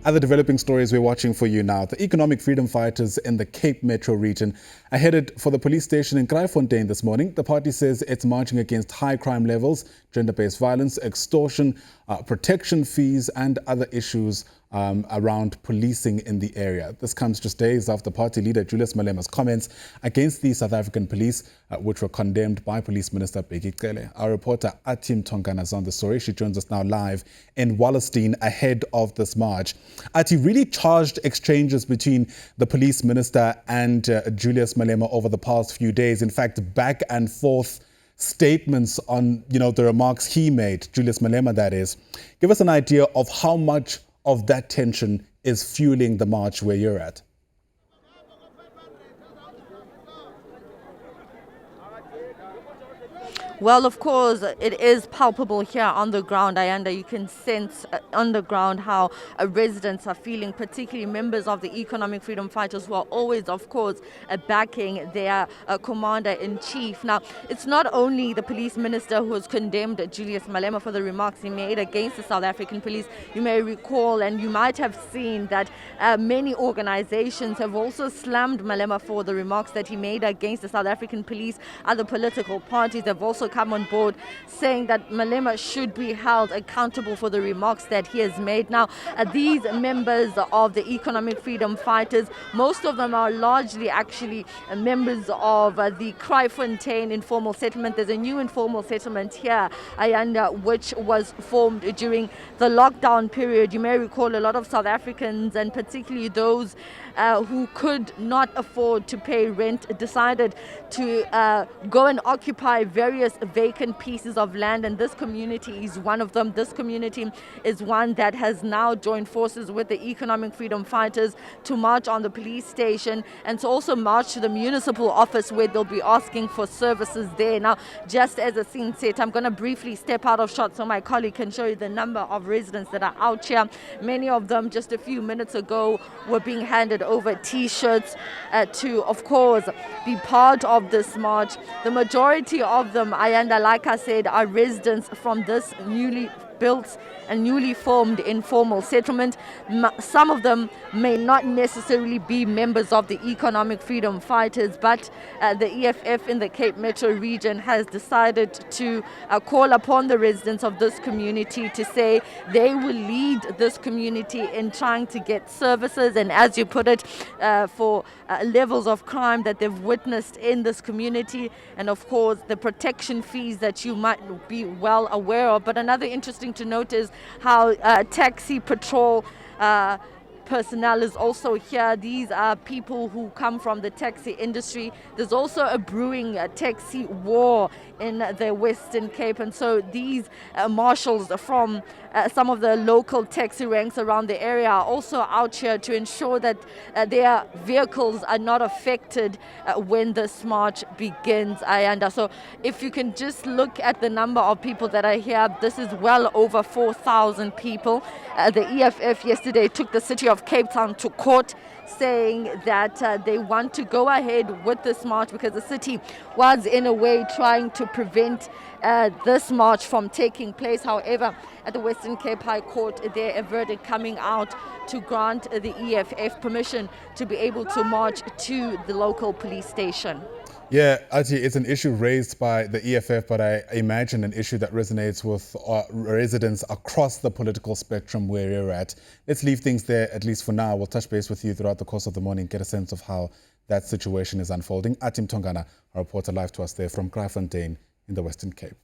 Other developing stories we're watching for you now. The economic freedom fighters in the Cape Metro region are headed for the police station in Kraaifontein this morning. The party says it's marching against high crime levels, gender-based violence, extortion, protection fees and other issues around policing in the area. This comes just days after party leader Julius Malema's comments against the South African police, which were condemned by Police Minister Bheki Cele. Our reporter Athi Mtongana is on the story. She joins us now live in Wallerstein ahead of this march. Athi, really charged exchanges between the police minister and Julius Malema over the past few days. In fact, back and forth statements on, the remarks he made, Julius Malema that is. Give us an idea of how much of that tension is fueling the march where you're at. Well, of course, it is palpable here on the ground, Ayanda. You can sense on the ground how residents are feeling, particularly members of the economic freedom fighters who are always, of course, backing their commander-in-chief. Now, it's not only the police minister who has condemned Julius Malema for the remarks he made against the South African police. You may recall, and you might have seen, that many organizations have also slammed Malema for the remarks that he made against the South African police. Other political parties have also come on board saying that Malema should be held accountable for the remarks that he has made. Now, these members of the economic freedom fighters, most of them are largely actually members of the Kraaifontein informal settlement. There's a new informal settlement here, Ayanda, which was formed during the lockdown period. You may recall a lot of South Africans, and particularly those who could not afford to pay rent, decided to go and occupy various vacant pieces of land, and this community is one of them. This community is one that has now joined forces with the economic freedom fighters to march on the police station and to also march to the municipal office where they'll be asking for services there. Now, just as a scene set, I'm going to briefly step out of shot so my colleague can show you the number of residents that are out here. Many of them just a few minutes ago were being handed over t-shirts to, of course, be part of this march. The majority of them, Ayanda, like I said, are residents from this newly built and newly formed informal settlement. Some of them may not necessarily be members of the economic freedom fighters, but the EFF in the Cape Metro region has decided to call upon the residents of this community to say they will lead this community in trying to get services and, as you put it, for levels of crime that they've witnessed in this community, and of course the protection fees that you might be well aware of. But another interesting to note is how taxi patrol personnel is also here. These are people who come from the taxi industry. There's also a brewing taxi war in the Western Cape, and so these marshals from some of the local taxi ranks around the area are also out here to ensure that their vehicles are not affected when this march begins. So if you can just look at the number of people that are here, this is well over 4,000 people. The EFF yesterday took the city of Cape Town to court, saying that they want to go ahead with this march because the city was in a way trying to prevent this march from taking place. However, at the Western Cape High Court, there a verdict coming out to grant the EFF permission to be able to march to the local police station. Yeah, Athi, it's an issue raised by the EFF, but I imagine an issue that resonates with residents across the political spectrum where you're at. Let's leave things there, at least for now. We'll touch base with you throughout the course of the morning, get a sense of how that situation is unfolding. Athi Mtongana, our reporter live to us there from Kraaifontein in the Western Cape.